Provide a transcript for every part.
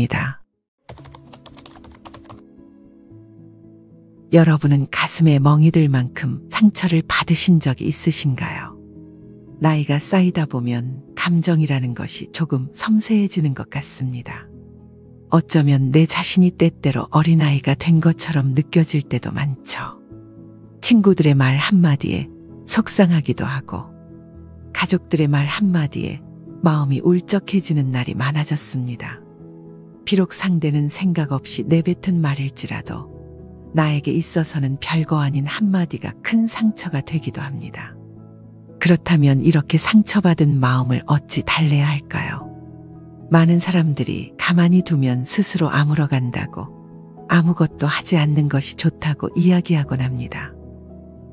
있습니다. 여러분은 가슴에 멍이 들 만큼 상처를 받으신 적이 있으신가요? 나이가 쌓이다 보면 감정이라는 것이 조금 섬세해지는 것 같습니다. 어쩌면 내 자신이 때때로 어린아이가 된 것처럼 느껴질 때도 많죠. 친구들의 말 한마디에 속상하기도 하고, 가족들의 말 한마디에 마음이 울적해지는 날이 많아졌습니다. 비록 상대는 생각 없이 내뱉은 말일지라도 나에게 있어서는 별거 아닌 한마디가 큰 상처가 되기도 합니다. 그렇다면 이렇게 상처받은 마음을 어찌 달래야 할까요? 많은 사람들이 가만히 두면 스스로 아물어간다고, 아무것도 하지 않는 것이 좋다고 이야기하곤 합니다.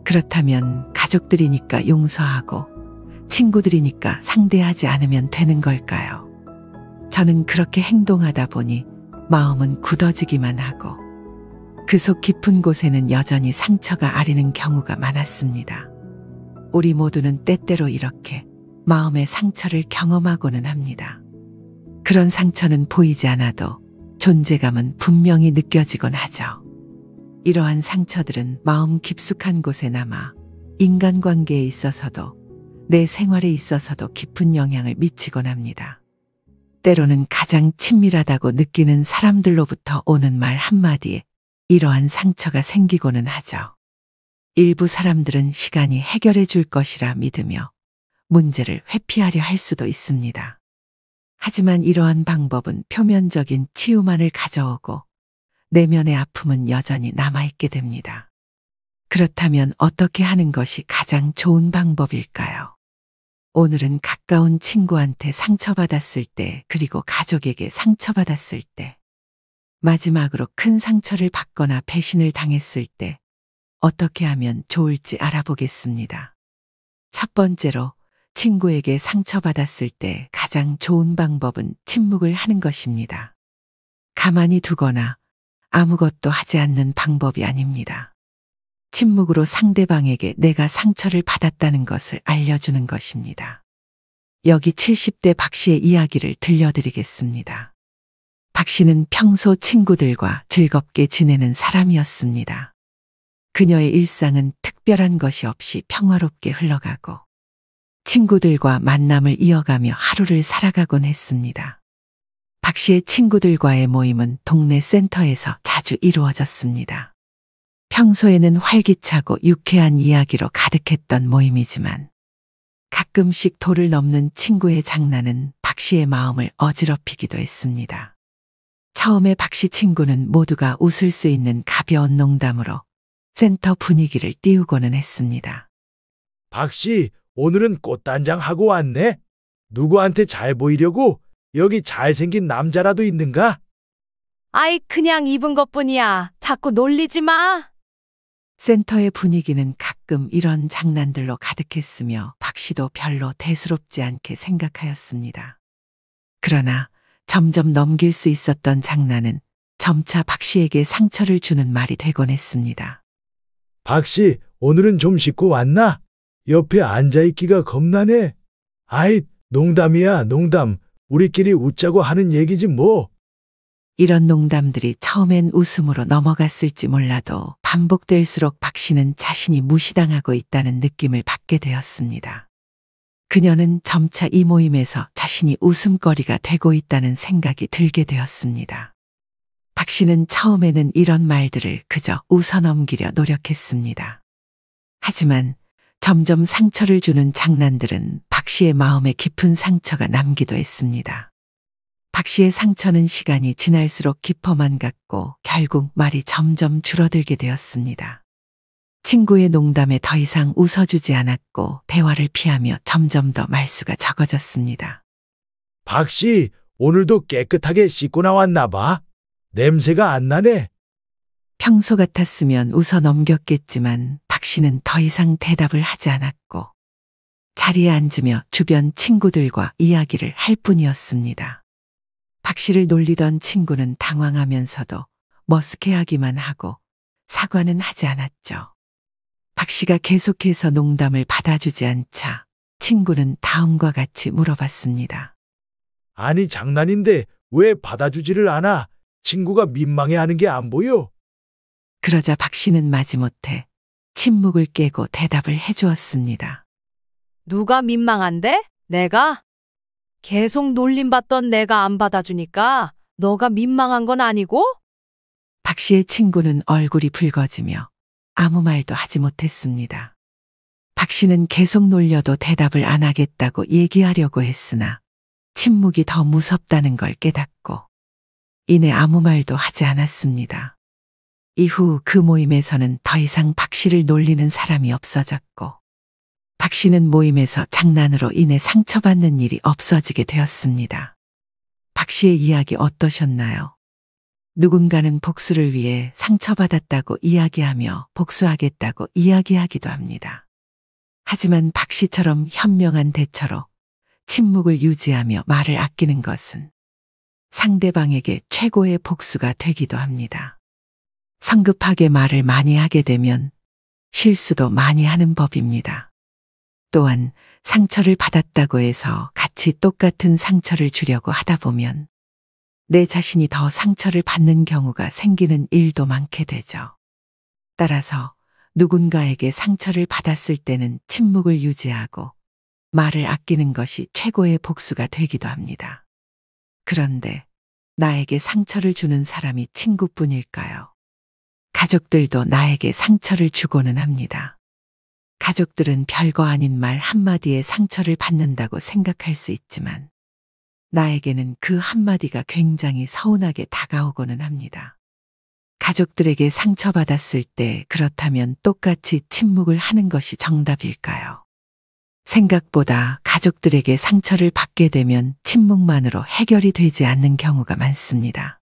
그렇다면 가족들이니까 용서하고 친구들이니까 상대하지 않으면 되는 걸까요? 저는 그렇게 행동하다 보니 마음은 굳어지기만 하고 그 속 깊은 곳에는 여전히 상처가 아리는 경우가 많았습니다. 우리 모두는 때때로 이렇게 마음의 상처를 경험하고는 합니다. 그런 상처는 보이지 않아도 존재감은 분명히 느껴지곤 하죠. 이러한 상처들은 마음 깊숙한 곳에 남아 인간관계에 있어서도 내 생활에 있어서도 깊은 영향을 미치곤 합니다. 때로는 가장 친밀하다고 느끼는 사람들로부터 오는 말 한마디에 이러한 상처가 생기고는 하죠. 일부 사람들은 시간이 해결해 줄 것이라 믿으며 문제를 회피하려 할 수도 있습니다. 하지만 이러한 방법은 표면적인 치유만을 가져오고 내면의 아픔은 여전히 남아있게 됩니다. 그렇다면 어떻게 하는 것이 가장 좋은 방법일까요? 오늘은 가까운 친구한테 상처받았을 때, 그리고 가족에게 상처받았을 때, 마지막으로 큰 상처를 받거나 배신을 당했을 때 어떻게 하면 좋을지 알아보겠습니다. 첫 번째로, 친구에게 상처받았을 때 가장 좋은 방법은 침묵을 하는 것입니다. 가만히 두거나 아무것도 하지 않는 방법이 아닙니다. 침묵으로 상대방에게 내가 상처를 받았다는 것을 알려주는 것입니다. 여기 70대 박 씨의 이야기를 들려드리겠습니다. 박 씨는 평소 친구들과 즐겁게 지내는 사람이었습니다. 그녀의 일상은 특별한 것이 없이 평화롭게 흘러가고 친구들과 만남을 이어가며 하루를 살아가곤 했습니다. 박 씨의 친구들과의 모임은 동네 센터에서 자주 이루어졌습니다. 평소에는 활기차고 유쾌한 이야기로 가득했던 모임이지만 가끔씩 도를 넘는 친구의 장난은 박 씨의 마음을 어지럽히기도 했습니다. 처음에 박 씨 친구는 모두가 웃을 수 있는 가벼운 농담으로 센터 분위기를 띄우고는 했습니다. 박 씨, 오늘은 꽃단장 하고 왔네? 누구한테 잘 보이려고? 여기 잘생긴 남자라도 있는가? 아이, 그냥 입은 것뿐이야. 자꾸 놀리지 마. 센터의 분위기는 가끔 이런 장난들로 가득했으며 박 씨도 별로 대수롭지 않게 생각하였습니다. 그러나 점점 넘길 수 있었던 장난은 점차 박 씨에게 상처를 주는 말이 되곤 했습니다. 박 씨, 오늘은 좀 씻고 왔나? 옆에 앉아있기가 겁나네. 아이, 농담이야, 농담. 우리끼리 웃자고 하는 얘기지 뭐. 이런 농담들이 처음엔 웃음으로 넘어갔을지 몰라도 반복될수록 박 씨는 자신이 무시당하고 있다는 느낌을 받게 되었습니다. 그녀는 점차 이 모임에서 자신이 웃음거리가 되고 있다는 생각이 들게 되었습니다. 박 씨는 처음에는 이런 말들을 그저 웃어넘기려 노력했습니다. 하지만 점점 상처를 주는 장난들은 박 씨의 마음에 깊은 상처가 남기도 했습니다. 박 씨의 상처는 시간이 지날수록 깊어만 갔고 결국 말이 점점 줄어들게 되었습니다. 친구의 농담에 더 이상 웃어주지 않았고 대화를 피하며 점점 더 말수가 적어졌습니다. 박 씨, 오늘도 깨끗하게 씻고 나왔나 봐. 냄새가 안 나네. 평소 같았으면 웃어 넘겼겠지만 박 씨는 더 이상 대답을 하지 않았고 자리에 앉으며 주변 친구들과 이야기를 할 뿐이었습니다. 박 씨를 놀리던 친구는 당황하면서도 머쓱해하기만 하고 사과는 하지 않았죠. 박 씨가 계속해서 농담을 받아주지 않자 친구는 다음과 같이 물어봤습니다. 아니, 장난인데 왜 받아주지를 않아? 친구가 민망해하는 게 안 보여? 그러자 박 씨는 마지못해 침묵을 깨고 대답을 해주었습니다. 누가 민망한데? 내가? 계속 놀림받던 내가 안 받아주니까 너가 민망한 건 아니고? 박 씨의 친구는 얼굴이 붉어지며 아무 말도 하지 못했습니다. 박 씨는 계속 놀려도 대답을 안 하겠다고 얘기하려고 했으나 침묵이 더 무섭다는 걸 깨닫고 이내 아무 말도 하지 않았습니다. 이후 그 모임에서는 더 이상 박 씨를 놀리는 사람이 없어졌고 박 씨는 모임에서 장난으로 인해 상처받는 일이 없어지게 되었습니다. 박 씨의 이야기 어떠셨나요? 누군가는 복수를 위해 상처받았다고 이야기하며 복수하겠다고 이야기하기도 합니다. 하지만 박 씨처럼 현명한 대처로 침묵을 유지하며 말을 아끼는 것은 상대방에게 최고의 복수가 되기도 합니다. 성급하게 말을 많이 하게 되면 실수도 많이 하는 법입니다. 또한 상처를 받았다고 해서 같이 똑같은 상처를 주려고 하다 보면 내 자신이 더 상처를 받는 경우가 생기는 일도 많게 되죠. 따라서 누군가에게 상처를 받았을 때는 침묵을 유지하고 말을 아끼는 것이 최고의 복수가 되기도 합니다. 그런데 나에게 상처를 주는 사람이 친구뿐일까요? 가족들도 나에게 상처를 주고는 합니다. 가족들은 별거 아닌 말 한마디에 상처를 받는다고 생각할 수 있지만 나에게는 그 한마디가 굉장히 서운하게 다가오고는 합니다. 가족들에게 상처받았을 때 그렇다면 똑같이 침묵을 하는 것이 정답일까요? 생각보다 가족들에게 상처를 받게 되면 침묵만으로 해결이 되지 않는 경우가 많습니다.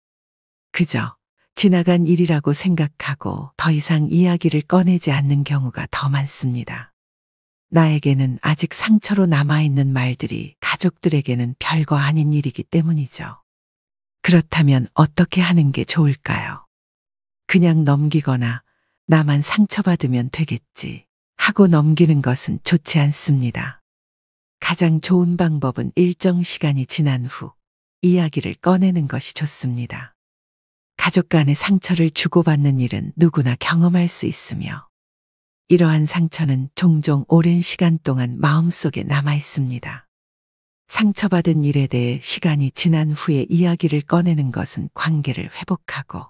그저 지나간 일이라고 생각하고 더 이상 이야기를 꺼내지 않는 경우가 더 많습니다. 나에게는 아직 상처로 남아있는 말들이 가족들에게는 별거 아닌 일이기 때문이죠. 그렇다면 어떻게 하는 게 좋을까요? 그냥 넘기거나 나만 상처받으면 되겠지 하고 넘기는 것은 좋지 않습니다. 가장 좋은 방법은 일정 시간이 지난 후 이야기를 꺼내는 것이 좋습니다. 가족 간의 상처를 주고받는 일은 누구나 경험할 수 있으며 이러한 상처는 종종 오랜 시간 동안 마음속에 남아 있습니다. 상처받은 일에 대해 시간이 지난 후에 이야기를 꺼내는 것은 관계를 회복하고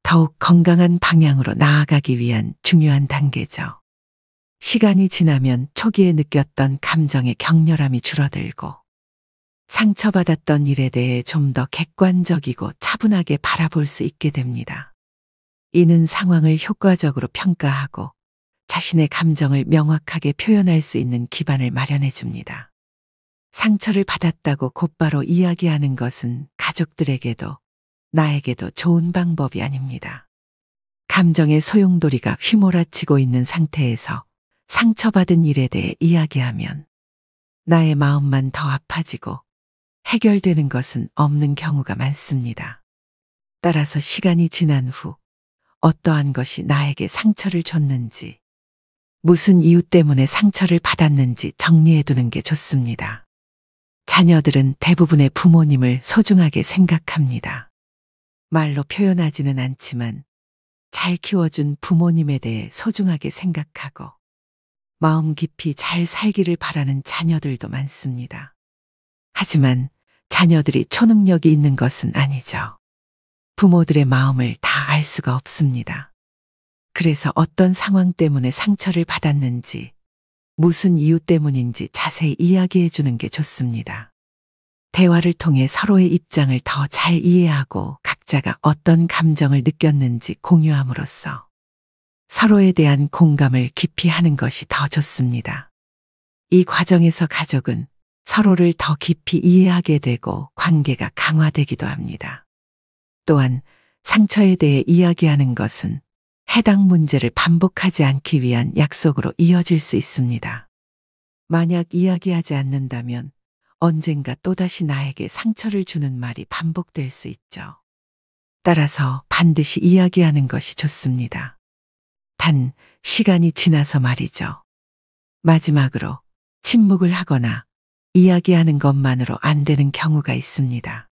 더욱 건강한 방향으로 나아가기 위한 중요한 단계죠. 시간이 지나면 초기에 느꼈던 감정의 격렬함이 줄어들고 상처받았던 일에 대해 좀 더 객관적이고 차분하게 바라볼 수 있게 됩니다. 이는 상황을 효과적으로 평가하고 자신의 감정을 명확하게 표현할 수 있는 기반을 마련해 줍니다. 상처를 받았다고 곧바로 이야기하는 것은 가족들에게도 나에게도 좋은 방법이 아닙니다. 감정의 소용돌이가 휘몰아치고 있는 상태에서 상처받은 일에 대해 이야기하면 나의 마음만 더 아파지고 해결되는 것은 없는 경우가 많습니다. 따라서 시간이 지난 후 어떠한 것이 나에게 상처를 줬는지, 무슨 이유 때문에 상처를 받았는지 정리해두는 게 좋습니다. 자녀들은 대부분의 부모님을 소중하게 생각합니다. 말로 표현하지는 않지만 잘 키워준 부모님에 대해 소중하게 생각하고 마음 깊이 잘 살기를 바라는 자녀들도 많습니다. 하지만 자녀들이 초능력이 있는 것은 아니죠. 부모들의 마음을 다 알 수가 없습니다. 그래서 어떤 상황 때문에 상처를 받았는지, 무슨 이유 때문인지 자세히 이야기해 주는 게 좋습니다. 대화를 통해 서로의 입장을 더 잘 이해하고 각자가 어떤 감정을 느꼈는지 공유함으로써 서로에 대한 공감을 깊이 하는 것이 더 좋습니다. 이 과정에서 가족은 서로를 더 깊이 이해하게 되고 관계가 강화되기도 합니다. 또한 상처에 대해 이야기하는 것은 해당 문제를 반복하지 않기 위한 약속으로 이어질 수 있습니다. 만약 이야기하지 않는다면 언젠가 또다시 나에게 상처를 주는 말이 반복될 수 있죠. 따라서 반드시 이야기하는 것이 좋습니다. 단, 시간이 지나서 말이죠. 마지막으로 침묵을 하거나 이야기하는 것만으로 안 되는 경우가 있습니다.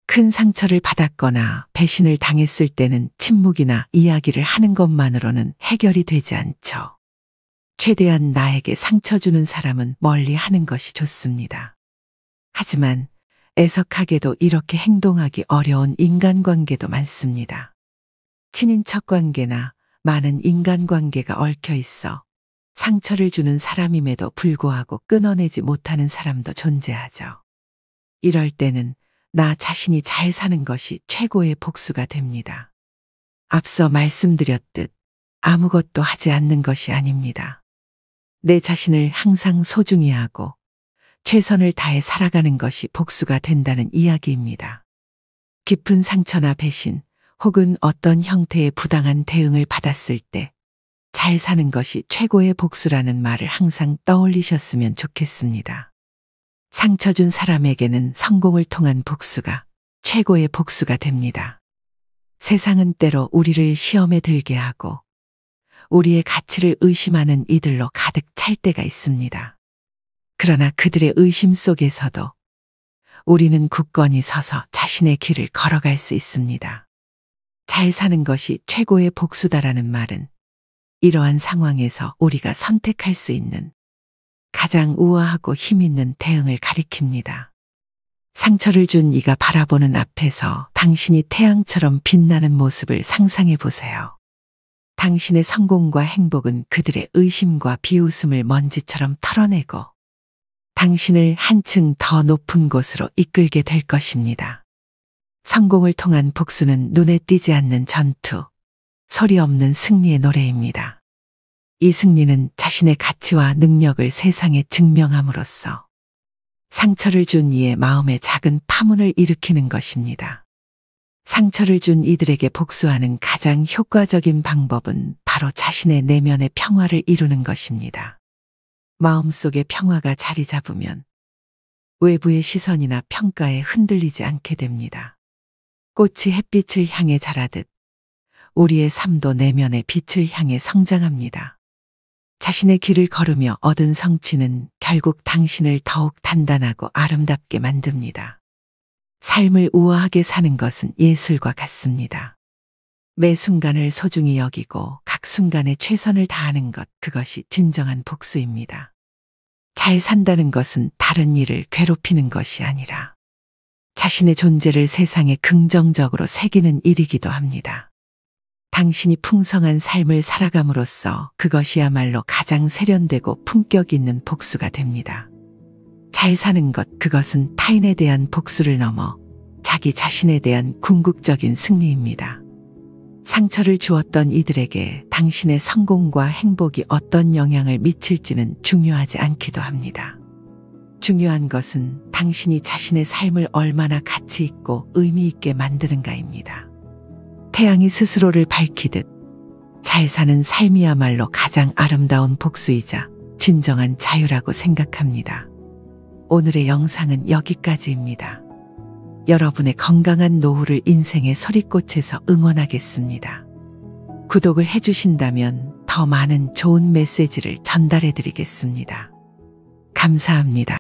큰 상처를 받았거나 배신을 당했을 때는 침묵이나 이야기를 하는 것만으로는 해결이 되지 않죠. 최대한 나에게 상처 주는 사람은 멀리 하는 것이 좋습니다. 하지만 애석하게도 이렇게 행동하기 어려운 인간관계도 많습니다. 친인척 관계나 많은 인간관계가 얽혀 있어 상처를 주는 사람임에도 불구하고 끊어내지 못하는 사람도 존재하죠. 이럴 때는 나 자신이 잘 사는 것이 최고의 복수가 됩니다. 앞서 말씀드렸듯 아무것도 하지 않는 것이 아닙니다. 내 자신을 항상 소중히 하고 최선을 다해 살아가는 것이 복수가 된다는 이야기입니다. 깊은 상처나 배신 혹은 어떤 형태의 부당한 대응을 받았을 때 잘 사는 것이 최고의 복수라는 말을 항상 떠올리셨으면 좋겠습니다. 상처 준 사람에게는 성공을 통한 복수가 최고의 복수가 됩니다. 세상은 때로 우리를 시험에 들게 하고 우리의 가치를 의심하는 이들로 가득 찰 때가 있습니다. 그러나 그들의 의심 속에서도 우리는 굳건히 서서 자신의 길을 걸어갈 수 있습니다. 잘 사는 것이 최고의 복수다라는 말은 이러한 상황에서 우리가 선택할 수 있는 가장 우아하고 힘있는 대응을 가리킵니다. 상처를 준 이가 바라보는 앞에서 당신이 태양처럼 빛나는 모습을 상상해 보세요. 당신의 성공과 행복은 그들의 의심과 비웃음을 먼지처럼 털어내고 당신을 한층 더 높은 곳으로 이끌게 될 것입니다. 성공을 통한 복수는 눈에 띄지 않는 전투, 소리 없는 승리의 노래입니다. 이 승리는 자신의 가치와 능력을 세상에 증명함으로써 상처를 준 이의 마음에 작은 파문을 일으키는 것입니다. 상처를 준 이들에게 복수하는 가장 효과적인 방법은 바로 자신의 내면의 평화를 이루는 것입니다. 마음속에 평화가 자리 잡으면 외부의 시선이나 평가에 흔들리지 않게 됩니다. 꽃이 햇빛을 향해 자라듯 우리의 삶도 내면의 빛을 향해 성장합니다. 자신의 길을 걸으며 얻은 성취는 결국 당신을 더욱 단단하고 아름답게 만듭니다. 삶을 우아하게 사는 것은 예술과 같습니다. 매 순간을 소중히 여기고 각 순간에 최선을 다하는 것, 그것이 진정한 복수입니다. 잘 산다는 것은 다른 이를 괴롭히는 것이 아니라 자신의 존재를 세상에 긍정적으로 새기는 일이기도 합니다. 당신이 풍성한 삶을 살아감으로써 그것이야말로 가장 세련되고 품격 있는 복수가 됩니다. 잘 사는 것, 그것은 타인에 대한 복수를 넘어 자기 자신에 대한 궁극적인 승리입니다. 상처를 주었던 이들에게 당신의 성공과 행복이 어떤 영향을 미칠지는 중요하지 않기도 합니다. 중요한 것은 당신이 자신의 삶을 얼마나 가치 있고 의미 있게 만드는가입니다. 태양이 스스로를 밝히듯 잘 사는 삶이야말로 가장 아름다운 복수이자 진정한 자유라고 생각합니다. 오늘의 영상은 여기까지입니다. 여러분의 건강한 노후를 인생의 소리꽃에서 응원하겠습니다. 구독을 해주신다면 더 많은 좋은 메시지를 전달해 드리겠습니다. 감사합니다.